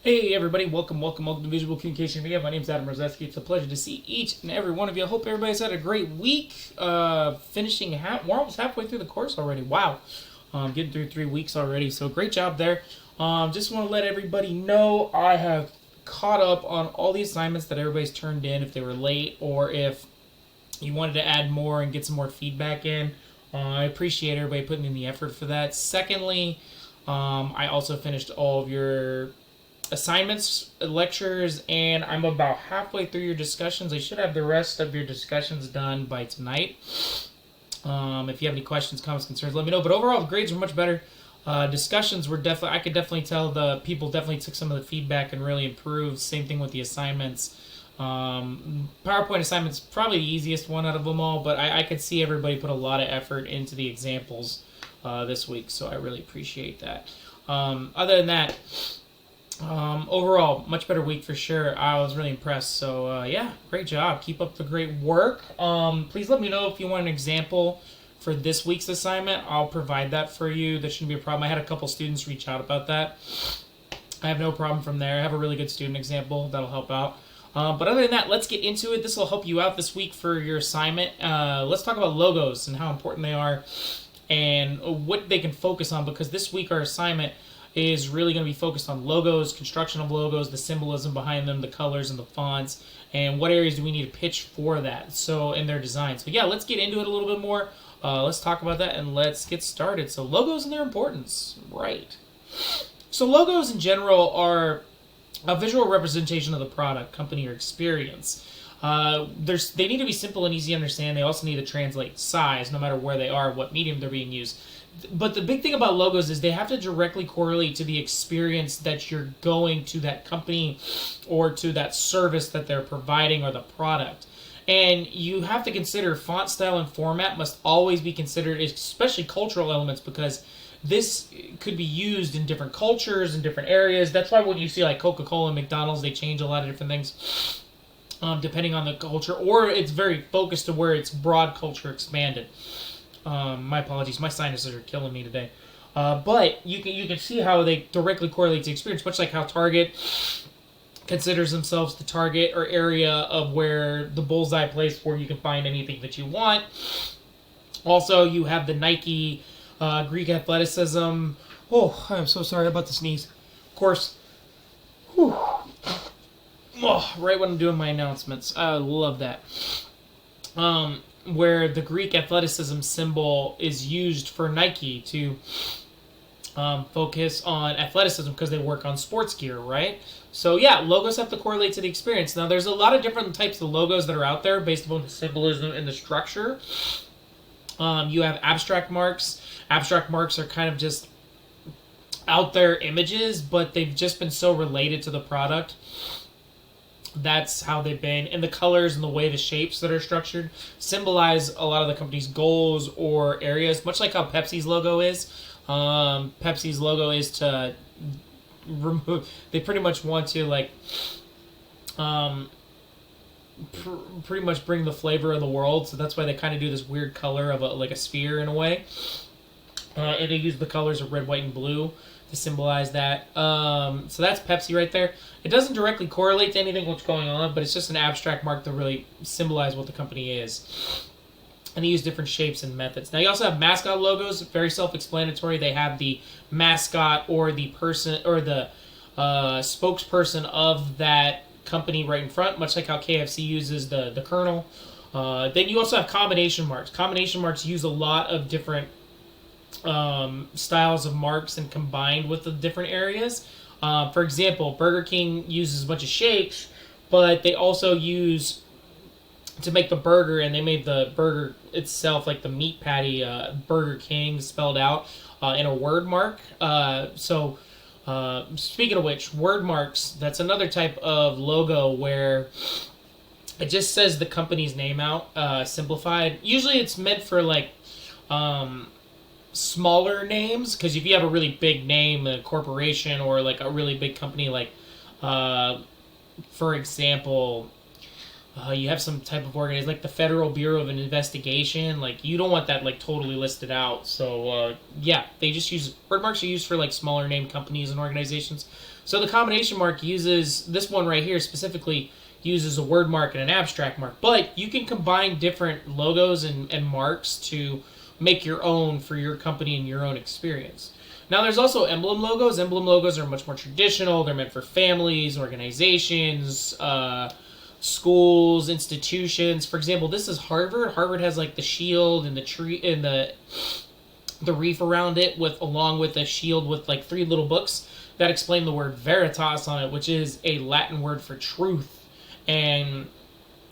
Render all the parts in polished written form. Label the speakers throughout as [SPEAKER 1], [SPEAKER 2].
[SPEAKER 1] Hey everybody, welcome to Visual Communication Media. My name is Adam Rozeski. It's a pleasure to see each and every one of you. I hope everybody's had a great week. We're almost halfway through the course already. Wow. Getting through 3 weeks already, so great job there. Just want to let everybody know I have caught up on all the assignments that everybody's turned in if they were late or if you wanted to add more and get some more feedback in. I appreciate everybody putting in the effort for that. Secondly, I also finished all of your assignments, lectures, and I'm about halfway through your discussions. I should have the rest of your discussions done by tonight. If you have any questions, comments, concerns, let me know. But overall, the grades were much better. Discussions were definitely, I could definitely tell the people definitely took some of the feedback and really improved. Same thing with the assignments. PowerPoint assignments probably the easiest one out of them all, but I could see everybody put a lot of effort into the examples this week, so I really appreciate that. Other than that, overall, much better week for sure. I was really impressed. So, yeah, great job. Keep up the great work. Please let me know if you want an example for this week's assignment. I'll provide that for you. That shouldn't be a problem. I had a couple students reach out about that. I have no problem from there. I have a really good student example that'll help out. But other than that, let's get into it. This will help you out this week for your assignment. Let's talk about logos and how important they are and what they can focus on, because this week our assignment is really going to be focused on logos, construction of logos, the symbolism behind them, the colors and the fonts, and what areas do we need to pitch for that, so in their design. So yeah, let's get into it a little bit more. Let's talk about that and let's get started. So logos and their importance, right? So logos in general are a visual representation of the product, company, or experience. They need to be simple and easy to understand. They also need to translate size, no matter where they are, what medium they're being used. But the big thing about logos is they have to directly correlate to the experience that you're going to that company or to that service that they're providing or the product. And you have to consider font style and format must always be considered, especially cultural elements, because this could be used in different cultures and different areas. That's why when you see like Coca-Cola and McDonald's, they change a lot of different things depending on the culture, or it's very focused to where it's broad culture expanded. My apologies, my sinuses are killing me today. But you can see how they directly correlate to experience, much like how Target considers themselves the target or area of where the bullseye place where you can find anything that you want. Also, you have the Nike Greek athleticism. Oh, I'm so sorry about the sneeze. Of course. Whew. Oh, right when I'm doing my announcements. I love that. Where the Greek athleticism symbol is used for Nike to focus on athleticism because they work on sports gear, right? So yeah, logos have to correlate to the experience. Now there's a lot of different types of logos that are out there based upon the symbolism and the structure. You have abstract marks. Abstract marks are kind of just out there images, but they've just been so related to the product. That's how they've been. And the colors and the way the shapes that are structured symbolize a lot of the company's goals or areas, much like how Pepsi's logo is. Pepsi's logo is to remove, they pretty much want to like pretty much bring the flavor of the world, so that's why they kind of do this weird color of like a sphere in a way. And they use the colors of red, white, and blue to symbolize that. So that's Pepsi right there. It doesn't directly correlate to anything what's going on, but it's just an abstract mark to really symbolize what the company is. And they use different shapes and methods. Now you also have mascot logos, very self-explanatory. They have the mascot or the person or the spokesperson of that company right in front, much like how KFC uses the Colonel. Then you also have combination marks. Combination marks use a lot of different styles of marks and combined with the different areas. For example, Burger King uses a bunch of shapes, but they also use to make the burger, and they made the burger itself, like the meat patty, Burger King spelled out in a word mark. So speaking of which, word marks, that's another type of logo where it just says the company's name out, simplified. Usually it's meant for like smaller names, because if you have a really big name, a corporation, or like a really big company, like for example, you have some type of organization like the Federal Bureau of Investigation, like you don't want that like totally listed out. So yeah, they just use word marks are used for like smaller name companies and organizations. So the combination mark uses, this one right here specifically uses a word mark and an abstract mark. But you can combine different logos and marks to make your own for your company and your own experience. Now there's also emblem logos. Emblem logos are much more traditional. They're meant for families, organizations, schools, institutions. For example, this is Harvard. Harvard has like the shield and the tree and the reef around it, with along with a shield with like 3 little books that explain the word veritas on it, which is a Latin word for truth. And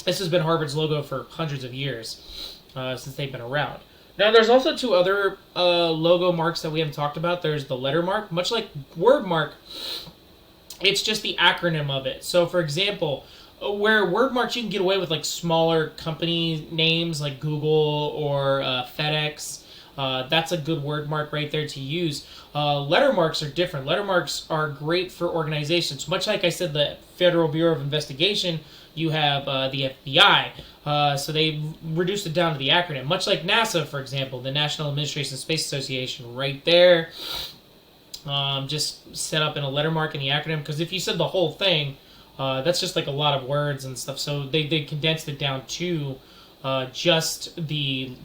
[SPEAKER 1] this has been Harvard's logo for hundreds of years since they've been around. Now, there's also 2 other logo marks that we haven't talked about. There's the letter mark. Much like word mark, it's just the acronym of it. So, for example, where word marks, you can get away with like smaller company names like Google or FedEx. That's a good word mark right there to use. Letter marks are different. Letter marks are great for organizations. Much like I said, the Federal Bureau of Investigation, you have the FBI. So they reduced it down to the acronym. Much like NASA, for example, the National Administration of Space Association, right there. Just set up in a letter mark in the acronym, because if you said the whole thing, that's just like a lot of words and stuff. So they condensed it down to just the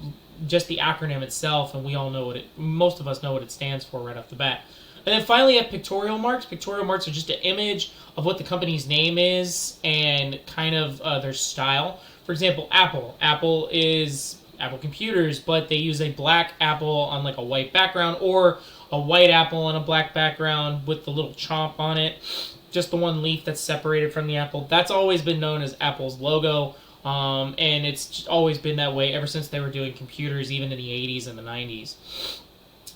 [SPEAKER 1] acronym itself, and we all know most of us know what it stands for right off the bat. And then finally, you have pictorial marks. Pictorial marks are just an image of what the company's name is and kind of their style. For example, Apple. Apple is Apple Computers, but they use a black apple on like a white background, or a white apple on a black background with the little chomp on it. Just the one leaf that's separated from the apple. That's always been known as Apple's logo. And it's always been that way ever since they were doing computers, even in the 80s and the 90s.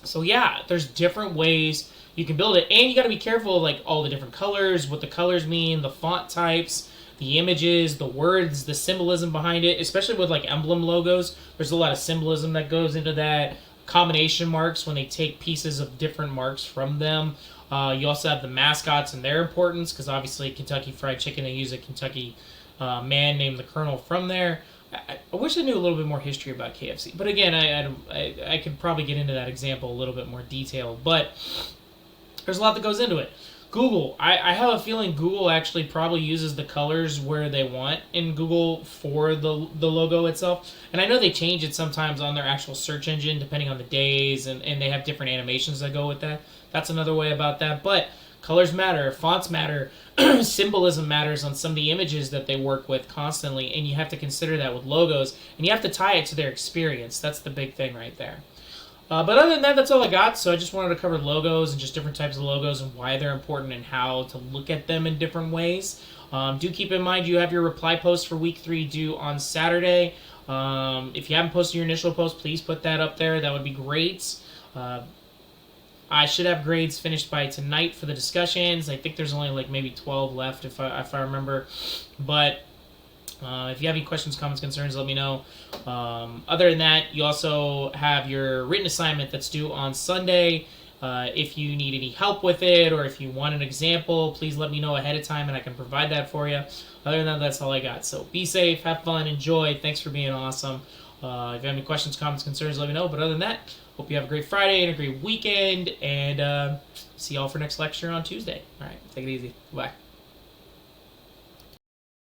[SPEAKER 1] So yeah, there's different ways you can build it, and you got to be careful of like all the different colors, what the colors mean, the font types, the images, the words, the symbolism behind it. Especially with like emblem logos, there's a lot of symbolism that goes into that. Combination marks, when they take pieces of different marks from them. You also have the mascots and their importance, because obviously Kentucky Fried Chicken, they use a Kentucky man named the Colonel from there. I wish I knew a little bit more history about KFC, but again, I could probably get into that example a little bit more detailed, but there's a lot that goes into it. Google, I have a feeling Google actually probably uses the colors where they want in Google for the logo itself, and I know they change it sometimes on their actual search engine depending on the days, and they have different animations that go with that. That's another way about that, but colors matter, fonts matter, symbolism matters on some of the images that they work with constantly, and you have to consider that with logos, and you have to tie it to their experience. That's the big thing right there. But other than that, that's all I got. So I just wanted to cover logos and just different types of logos and why they're important and how to look at them in different ways. Do keep in mind you have your reply post for week 3 due on Saturday. If you haven't posted your initial post, please put that up there. That would be great. I should have grades finished by tonight for the discussions. I think there's only like maybe 12 left if I remember. But if you have any questions, comments, concerns, let me know. Other than that, you also have your written assignment that's due on Sunday. If you need any help with it, or if you want an example, please let me know ahead of time and I can provide that for you. Other than that, that's all I got. So be safe, have fun, enjoy. Thanks for being awesome. If you have any questions, comments, concerns, let me know. But other than that, hope you have a great Friday and a great weekend, and see y'all for next lecture on Tuesday. All right, take it easy. Bye.